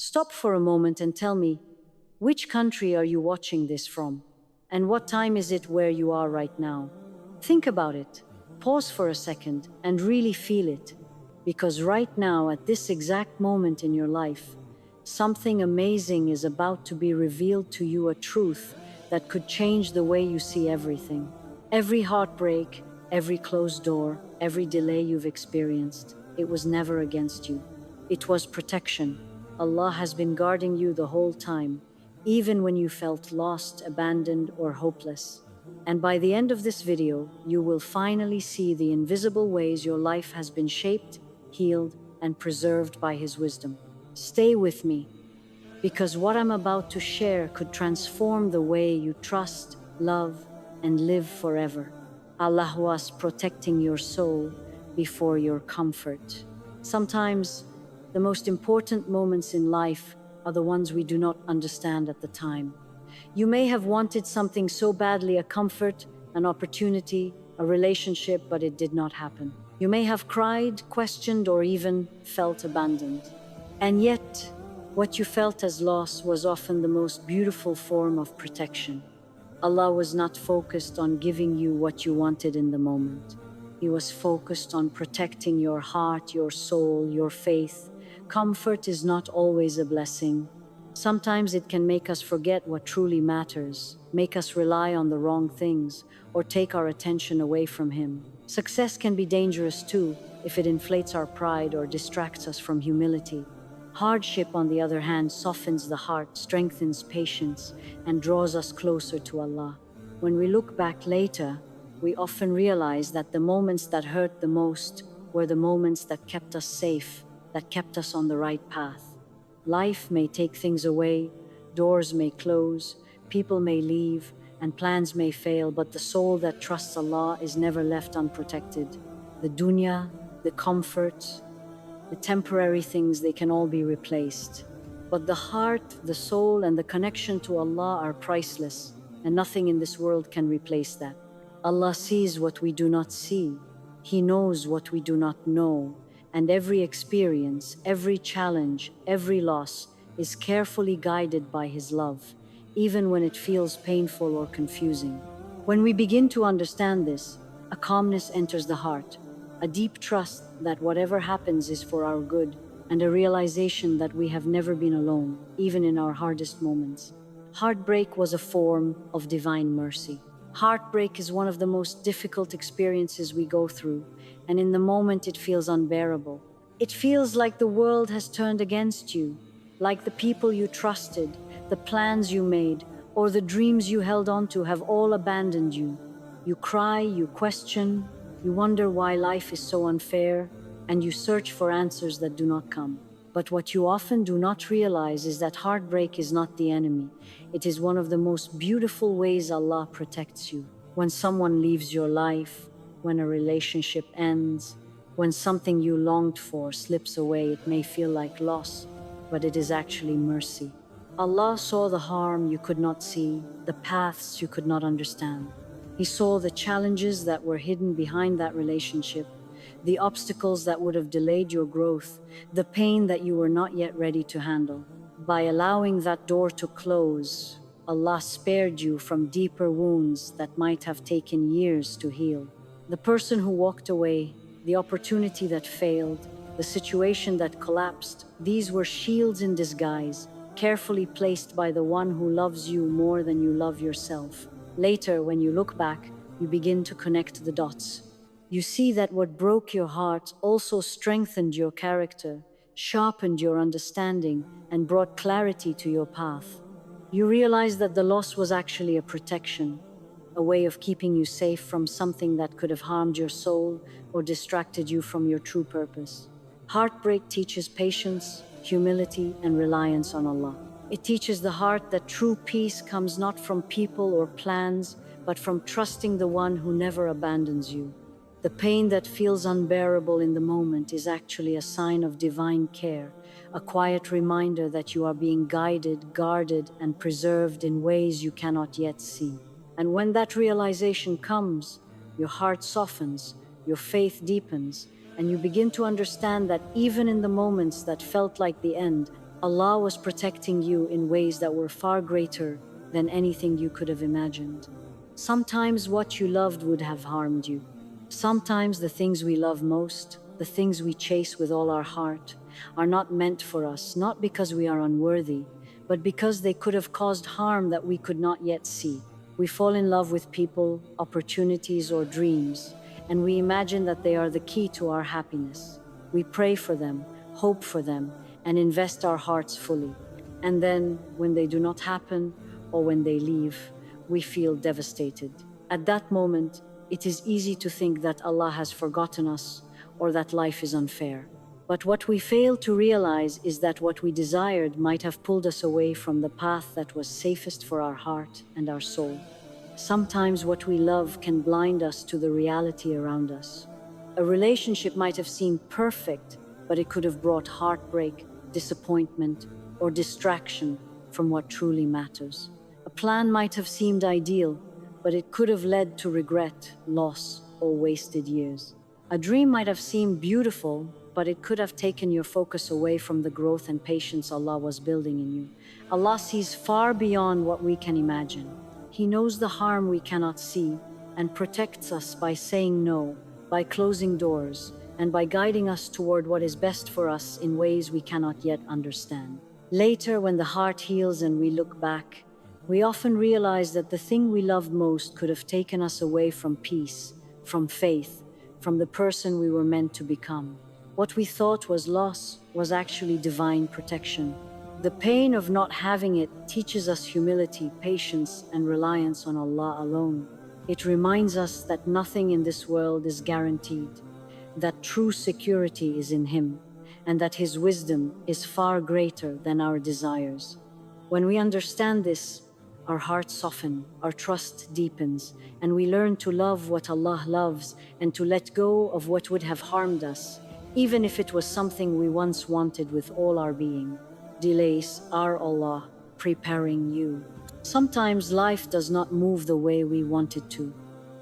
Stop for a moment and tell me, which country are you watching this from? And what time is it where you are right now? Think about it. Pause for a second and really feel it. Because right now, at this exact moment in your life, something amazing is about to be revealed to you, a truth that could change the way you see everything. Every heartbreak, every closed door, every delay you've experienced, it was never against you. It was protection. Allah has been guarding you the whole time, even when you felt lost, abandoned, or hopeless. And by the end of this video, you will finally see the invisible ways your life has been shaped, healed, and preserved by His wisdom. Stay with me, because what I'm about to share could transform the way you trust, love, and live forever. Allah was protecting your soul before your comfort. Sometimes, the most important moments in life are the ones we do not understand at the time. You may have wanted something so badly, a comfort, an opportunity, a relationship, but it did not happen. You may have cried, questioned, or even felt abandoned. And yet, what you felt as loss was often the most beautiful form of protection. Allah was not focused on giving you what you wanted in the moment. He was focused on protecting your heart, your soul, your faith. Comfort is not always a blessing. Sometimes it can make us forget what truly matters, make us rely on the wrong things, or take our attention away from Him. Success can be dangerous too, if it inflates our pride or distracts us from humility. Hardship, on the other hand, softens the heart, strengthens patience, and draws us closer to Allah. When we look back later, we often realize that the moments that hurt the most were the moments that kept us safe, that kept us on the right path. Life may take things away, doors may close, people may leave, and plans may fail, but the soul that trusts Allah is never left unprotected. The dunya, the comfort, the temporary things, they can all be replaced. But the heart, the soul, and the connection to Allah are priceless, and nothing in this world can replace that. Allah sees what we do not see. He knows what we do not know. And every experience, every challenge, every loss is carefully guided by His love, even when it feels painful or confusing. When we begin to understand this, a calmness enters the heart, a deep trust that whatever happens is for our good, and a realization that we have never been alone, even in our hardest moments. Heartbreak was a form of divine mercy. Heartbreak is one of the most difficult experiences we go through, and in the moment it feels unbearable. It feels like the world has turned against you, like the people you trusted, the plans you made, or the dreams you held on to have all abandoned you. You cry, you question, you wonder why life is so unfair, and you search for answers that do not come. But what you often do not realize is that heartbreak is not the enemy. It is one of the most beautiful ways Allah protects you. When someone leaves your life, when a relationship ends, when something you longed for slips away, it may feel like loss, but it is actually mercy. Allah saw the harm you could not see, the paths you could not understand. He saw the challenges that were hidden behind that relationship, the obstacles that would have delayed your growth, the pain that you were not yet ready to handle. By allowing that door to close, Allah spared you from deeper wounds that might have taken years to heal. The person who walked away, the opportunity that failed, the situation that collapsed, these were shields in disguise, carefully placed by the one who loves you more than you love yourself. Later, when you look back, you begin to connect the dots. You see that what broke your heart also strengthened your character, sharpened your understanding, and brought clarity to your path. You realize that the loss was actually a protection, a way of keeping you safe from something that could have harmed your soul or distracted you from your true purpose. Heartbreak teaches patience, humility, and reliance on Allah. It teaches the heart that true peace comes not from people or plans, but from trusting the one who never abandons you. The pain that feels unbearable in the moment is actually a sign of divine care, a quiet reminder that you are being guided, guarded, and preserved in ways you cannot yet see. And when that realization comes, your heart softens, your faith deepens, and you begin to understand that even in the moments that felt like the end, Allah was protecting you in ways that were far greater than anything you could have imagined. Sometimes what you loved would have harmed you. Sometimes the things we love most, the things we chase with all our heart, are not meant for us, not because we are unworthy, but because they could have caused harm that we could not yet see. We fall in love with people, opportunities, or dreams, and we imagine that they are the key to our happiness. We pray for them, hope for them, and invest our hearts fully. And then, when they do not happen, or when they leave, we feel devastated. At that moment, it is easy to think that Allah has forgotten us or that life is unfair. But what we fail to realize is that what we desired might have pulled us away from the path that was safest for our heart and our soul. Sometimes what we love can blind us to the reality around us. A relationship might have seemed perfect, but it could have brought heartbreak, disappointment, or distraction from what truly matters. A plan might have seemed ideal, but it could have led to regret, loss, or wasted years. A dream might have seemed beautiful, but it could have taken your focus away from the growth and patience Allah was building in you. Allah sees far beyond what we can imagine. He knows the harm we cannot see and protects us by saying no, by closing doors, and by guiding us toward what is best for us in ways we cannot yet understand. Later, when the heart heals and we look back, we often realize that the thing we loved most could have taken us away from peace, from faith, from the person we were meant to become. What we thought was loss was actually divine protection. The pain of not having it teaches us humility, patience, and reliance on Allah alone. It reminds us that nothing in this world is guaranteed, that true security is in Him, and that His wisdom is far greater than our desires. When we understand this, our hearts soften, our trust deepens, and we learn to love what Allah loves and to let go of what would have harmed us, even if it was something we once wanted with all our being. Delays are Allah preparing you. Sometimes life does not move the way we want it to.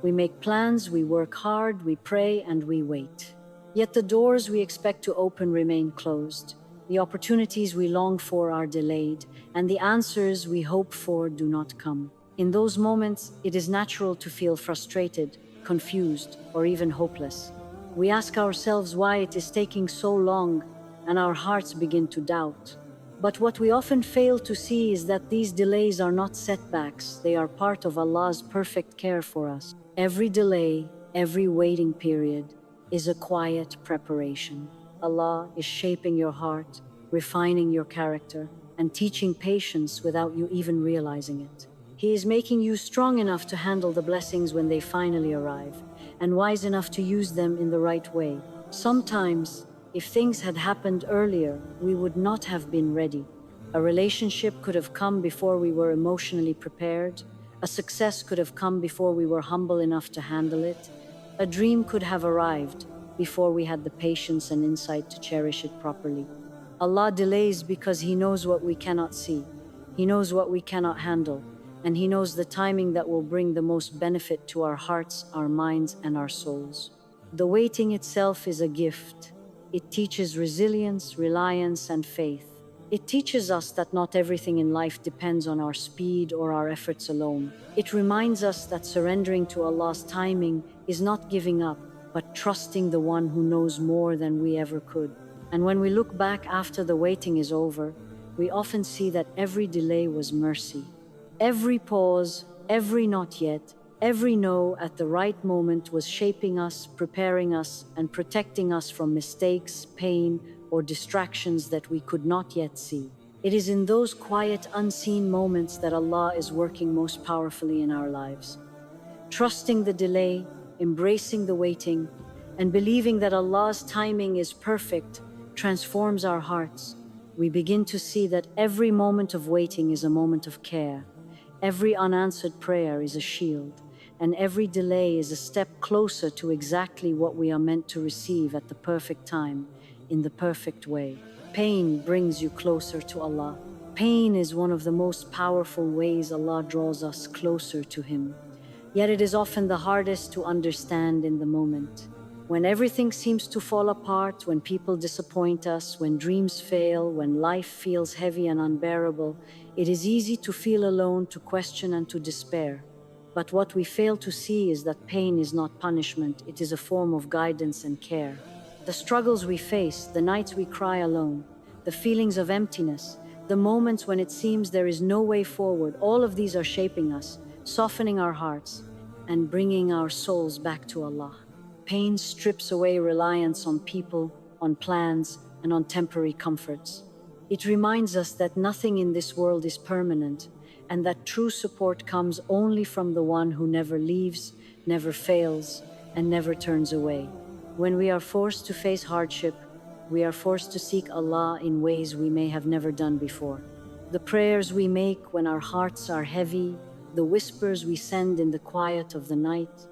We make plans, we work hard, we pray, and we wait. Yet the doors we expect to open remain closed. The opportunities we long for are delayed, and the answers we hope for do not come. In those moments, it is natural to feel frustrated, confused, or even hopeless. We ask ourselves why it is taking so long, and our hearts begin to doubt. But what we often fail to see is that these delays are not setbacks, they are part of Allah's perfect care for us. Every delay, every waiting period, is a quiet preparation. Allah is shaping your heart, refining your character, and teaching patience without you even realizing it. He is making you strong enough to handle the blessings when they finally arrive, and wise enough to use them in the right way. Sometimes, if things had happened earlier, we would not have been ready. A relationship could have come before we were emotionally prepared. A success could have come before we were humble enough to handle it. A dream could have arrived before we had the patience and insight to cherish it properly. Allah delays because He knows what we cannot see. He knows what we cannot handle, and He knows the timing that will bring the most benefit to our hearts, our minds, and our souls. The waiting itself is a gift. It teaches resilience, reliance, and faith. It teaches us that not everything in life depends on our speed or our efforts alone. It reminds us that surrendering to Allah's timing is not giving up, but trusting the one who knows more than we ever could. And when we look back after the waiting is over, we often see that every delay was mercy. Every pause, every not yet, every no at the right moment was shaping us, preparing us, and protecting us from mistakes, pain, or distractions that we could not yet see. It is in those quiet, unseen moments that Allah is working most powerfully in our lives. Trusting the delay, embracing the waiting, and believing that Allah's timing is perfect transforms our hearts. We begin to see that every moment of waiting is a moment of care. Every unanswered prayer is a shield, and every delay is a step closer to exactly what we are meant to receive at the perfect time, in the perfect way. Pain brings you closer to Allah. Pain is one of the most powerful ways Allah draws us closer to Him. Yet it is often the hardest to understand in the moment. When everything seems to fall apart, when people disappoint us, when dreams fail, when life feels heavy and unbearable, it is easy to feel alone, to question and to despair. But what we fail to see is that pain is not punishment, it is a form of guidance and care. The struggles we face, the nights we cry alone, the feelings of emptiness, the moments when it seems there is no way forward, all of these are shaping us, softening our hearts, and bringing our souls back to Allah. Pain strips away reliance on people, on plans, and on temporary comforts. It reminds us that nothing in this world is permanent, and that true support comes only from the one who never leaves, never fails, and never turns away. When we are forced to face hardship, we are forced to seek Allah in ways we may have never done before. The prayers we make when our hearts are heavy, the whispers we send in the quiet of the night,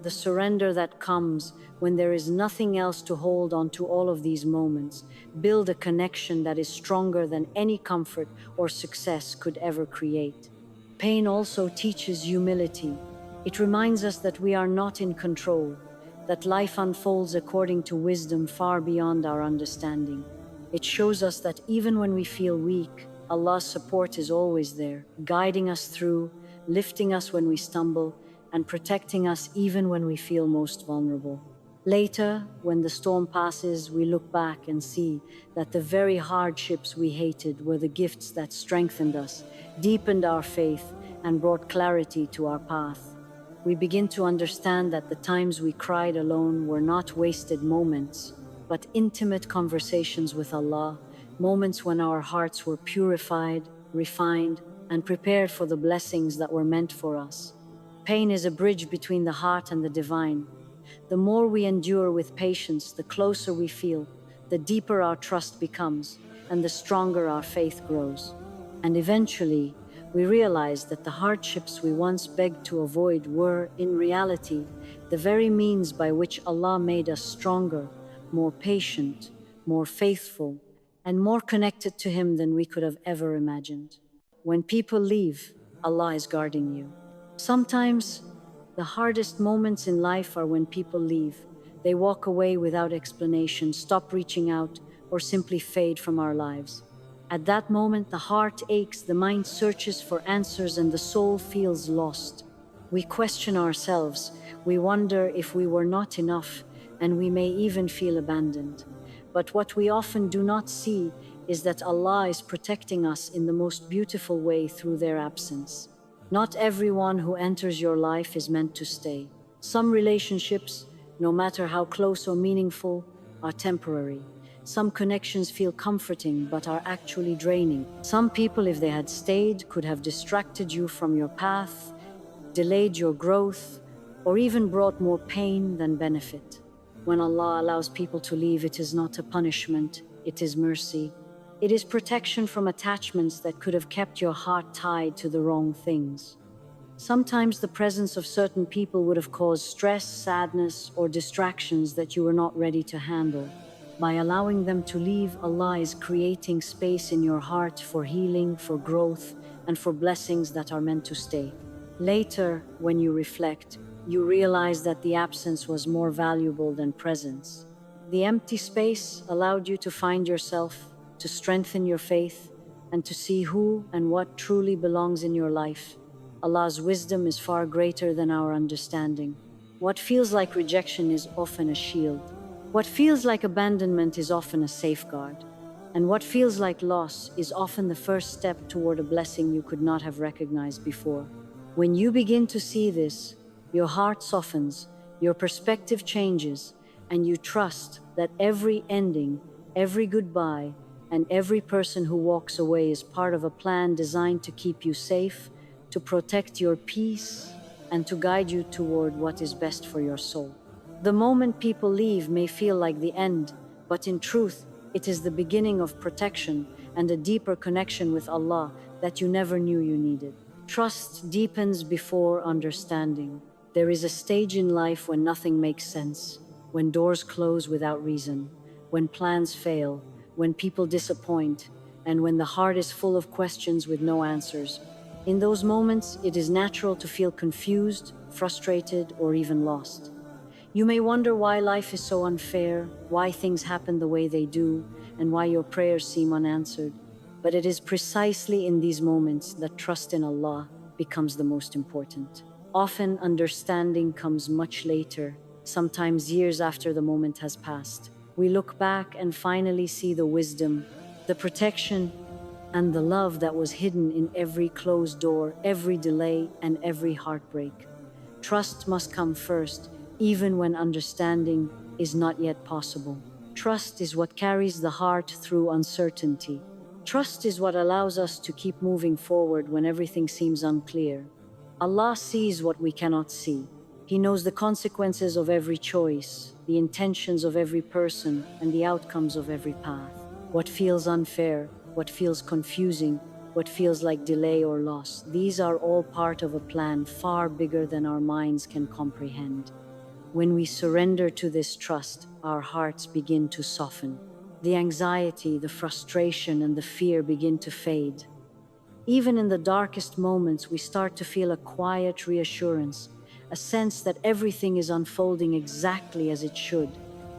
the surrender that comes when there is nothing else to hold on to, all of these moments build a connection that is stronger than any comfort or success could ever create. Pain also teaches humility. It reminds us that we are not in control, that life unfolds according to wisdom far beyond our understanding. It shows us that even when we feel weak, Allah's support is always there, guiding us through, lifting us when we stumble, and protecting us even when we feel most vulnerable. Later, when the storm passes, we look back and see that the very hardships we hated were the gifts that strengthened us, deepened our faith, and brought clarity to our path. We begin to understand that the times we cried alone were not wasted moments, but intimate conversations with Allah, moments when our hearts were purified, refined, and prepared for the blessings that were meant for us. Pain is a bridge between the heart and the divine. The more we endure with patience, the closer we feel, the deeper our trust becomes, and the stronger our faith grows. And eventually, we realize that the hardships we once begged to avoid were, in reality, the very means by which Allah made us stronger, more patient, more faithful, and more connected to Him than we could have ever imagined. When people leave, Allah is guarding you. Sometimes, the hardest moments in life are when people leave. They walk away without explanation, stop reaching out, or simply fade from our lives. At that moment, the heart aches, the mind searches for answers, and the soul feels lost. We question ourselves, we wonder if we were not enough, and we may even feel abandoned. But what we often do not see is that Allah is protecting us in the most beautiful way through their absence. Not everyone who enters your life is meant to stay. Some relationships, no matter how close or meaningful, are temporary. Some connections feel comforting but are actually draining. Some people, if they had stayed, could have distracted you from your path, delayed your growth, or even brought more pain than benefit. When Allah allows people to leave, it is not a punishment, it is mercy. It is protection from attachments that could have kept your heart tied to the wrong things. Sometimes the presence of certain people would have caused stress, sadness, or distractions that you were not ready to handle. By allowing them to leave, Allah is creating space in your heart for healing, for growth, and for blessings that are meant to stay. Later, when you reflect, you realize that the absence was more valuable than presence. The empty space allowed you to find yourself, to strengthen your faith, and to see who and what truly belongs in your life. Allah's wisdom is far greater than our understanding. What feels like rejection is often a shield. What feels like abandonment is often a safeguard. And what feels like loss is often the first step toward a blessing you could not have recognized before. When you begin to see this, your heart softens, your perspective changes, and you trust that every ending, every goodbye, and every person who walks away is part of a plan designed to keep you safe, to protect your peace, and to guide you toward what is best for your soul. The moment people leave may feel like the end, but in truth, it is the beginning of protection and a deeper connection with Allah that you never knew you needed. Trust deepens before understanding. There is a stage in life when nothing makes sense, when doors close without reason, when plans fail, when people disappoint, and when the heart is full of questions with no answers. In those moments, it is natural to feel confused, frustrated, or even lost. You may wonder why life is so unfair, why things happen the way they do, and why your prayers seem unanswered. But it is precisely in these moments that trust in Allah becomes the most important. Often, understanding comes much later, sometimes years after the moment has passed. We look back and finally see the wisdom, the protection, and the love that was hidden in every closed door, every delay, and every heartbreak. Trust must come first, even when understanding is not yet possible. Trust is what carries the heart through uncertainty. Trust is what allows us to keep moving forward when everything seems unclear. Allah sees what we cannot see. He knows the consequences of every choice, the intentions of every person, and the outcomes of every path. What feels unfair, what feels confusing, what feels like delay or loss, these are all part of a plan far bigger than our minds can comprehend. When we surrender to this trust, our hearts begin to soften. The anxiety, the frustration, and the fear begin to fade. Even in the darkest moments, we start to feel a quiet reassurance, a sense that everything is unfolding exactly as it should.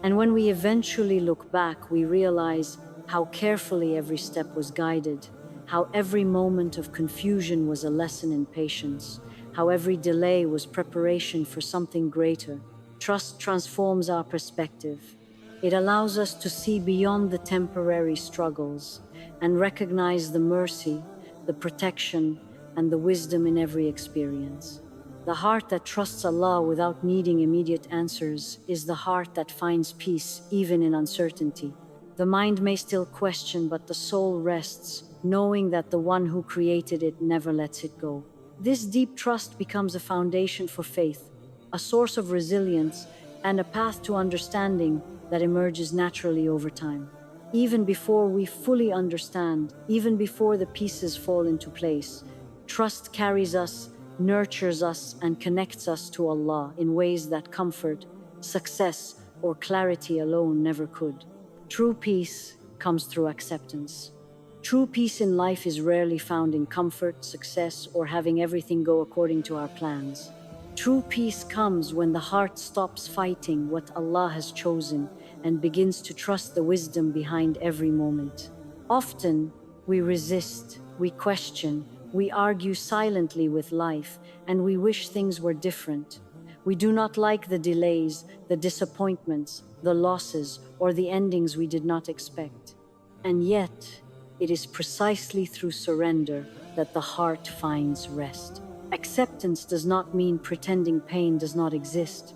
And when we eventually look back, we realize how carefully every step was guided, how every moment of confusion was a lesson in patience, how every delay was preparation for something greater. Trust transforms our perspective. It allows us to see beyond the temporary struggles and recognize the mercy, the protection, and the wisdom in every experience. The heart that trusts Allah without needing immediate answers is the heart that finds peace even in uncertainty. The mind may still question, but the soul rests, knowing that the one who created it never lets it go. This deep trust becomes a foundation for faith, a source of resilience, and a path to understanding that emerges naturally over time. Even before we fully understand, even before the pieces fall into place, trust carries us, nurtures us, and connects us to Allah in ways that comfort, success, or clarity alone never could. True peace comes through acceptance. True peace in life is rarely found in comfort, success, or having everything go according to our plans. True peace comes when the heart stops fighting what Allah has chosen and begins to trust the wisdom behind every moment. Often, we resist, we question, we argue silently with life, and we wish things were different. We do not like the delays, the disappointments, the losses, or the endings we did not expect. And yet, it is precisely through surrender that the heart finds rest. Acceptance does not mean pretending pain does not exist.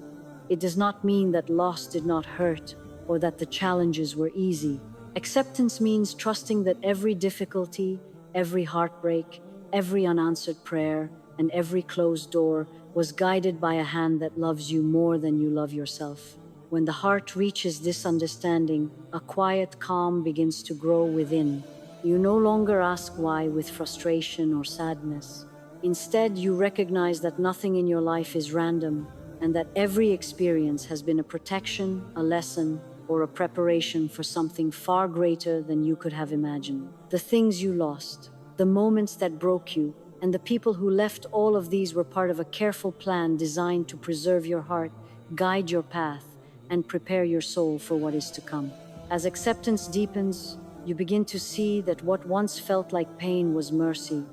It does not mean that loss did not hurt or that the challenges were easy. Acceptance means trusting that every difficulty, every heartbreak, every unanswered prayer, and every closed door was guided by a hand that loves you more than you love yourself. When the heart reaches this understanding, a quiet calm begins to grow within. You no longer ask why with frustration or sadness. Instead, you recognize that nothing in your life is random and that every experience has been a protection, a lesson, or a preparation for something far greater than you could have imagined. The things you lost, the moments that broke you, and the people who left, all of these were part of a careful plan designed to preserve your heart, guide your path, and prepare your soul for what is to come. As acceptance deepens, you begin to see that what once felt like pain was mercy,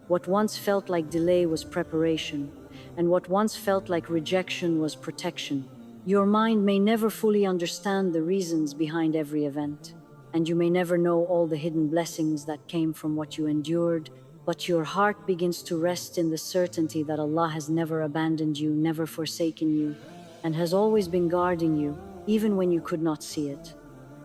what once felt like delay was preparation, and what once felt like rejection was protection. Your mind may never fully understand the reasons behind every event, and you may never know all the hidden blessings that came from what you endured, but your heart begins to rest in the certainty that Allah has never abandoned you, never forsaken you, and has always been guarding you, even when you could not see it.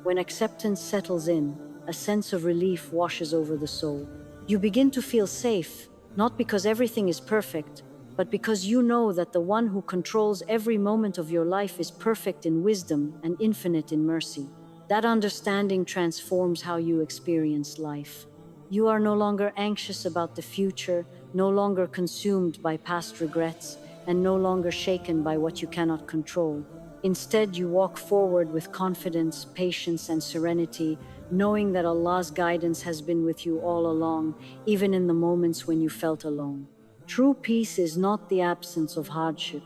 When acceptance settles in, a sense of relief washes over the soul. You begin to feel safe, not because everything is perfect, but because you know that the one who controls every moment of your life is perfect in wisdom and infinite in mercy. That understanding transforms how you experience life. You are no longer anxious about the future, no longer consumed by past regrets, and no longer shaken by what you cannot control. Instead, you walk forward with confidence, patience, and serenity, knowing that Allah's guidance has been with you all along, even in the moments when you felt alone. True peace is not the absence of hardship.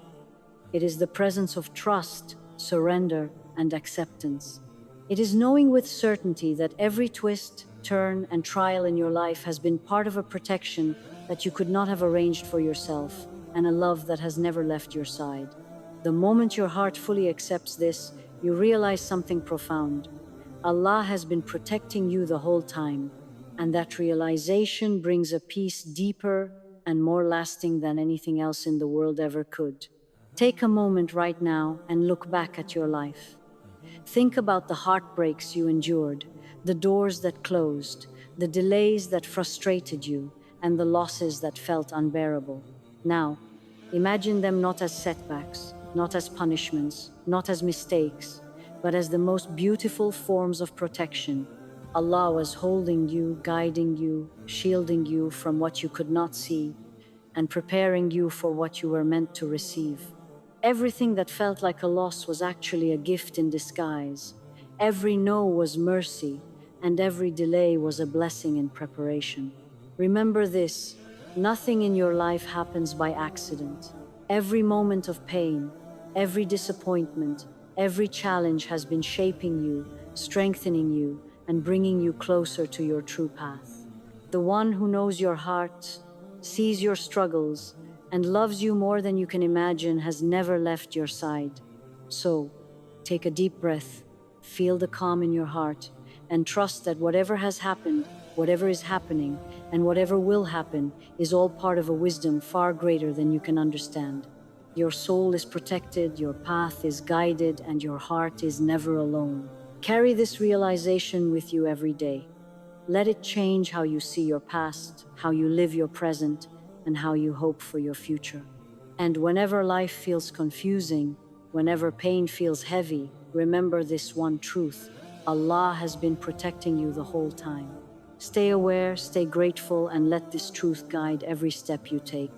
It is the presence of trust, surrender, and acceptance. It is knowing with certainty that every twist, turn, and trial in your life has been part of a protection that you could not have arranged for yourself, and a love that has never left your side. The moment your heart fully accepts this, you realize something profound. Allah has been protecting you the whole time, and that realization brings a peace deeper and more lasting than anything else in the world ever could. Take a moment right now and look back at your life. Think about the heartbreaks you endured, the doors that closed, the delays that frustrated you, and the losses that felt unbearable. Now, imagine them not as setbacks, not as punishments, not as mistakes, but as the most beautiful forms of protection. Allah was holding you, guiding you, shielding you from what you could not see, and preparing you for what you were meant to receive. Everything that felt like a loss was actually a gift in disguise. Every no was mercy, and every delay was a blessing in preparation. Remember this: nothing in your life happens by accident. Every moment of pain, every disappointment, every challenge has been shaping you, strengthening you, and bringing you closer to your true path. The one who knows your heart, sees your struggles, and loves you more than you can imagine has never left your side. So, take a deep breath, feel the calm in your heart, and trust that whatever has happened, whatever is happening, and whatever will happen is all part of a wisdom far greater than you can understand. Your soul is protected, your path is guided, and your heart is never alone. Carry this realization with you every day. Let it change how you see your past, how you live your present, and how you hope for your future. And whenever life feels confusing, whenever pain feels heavy, remember this one truth: Allah has been protecting you the whole time. Stay aware, stay grateful, and let this truth guide every step you take.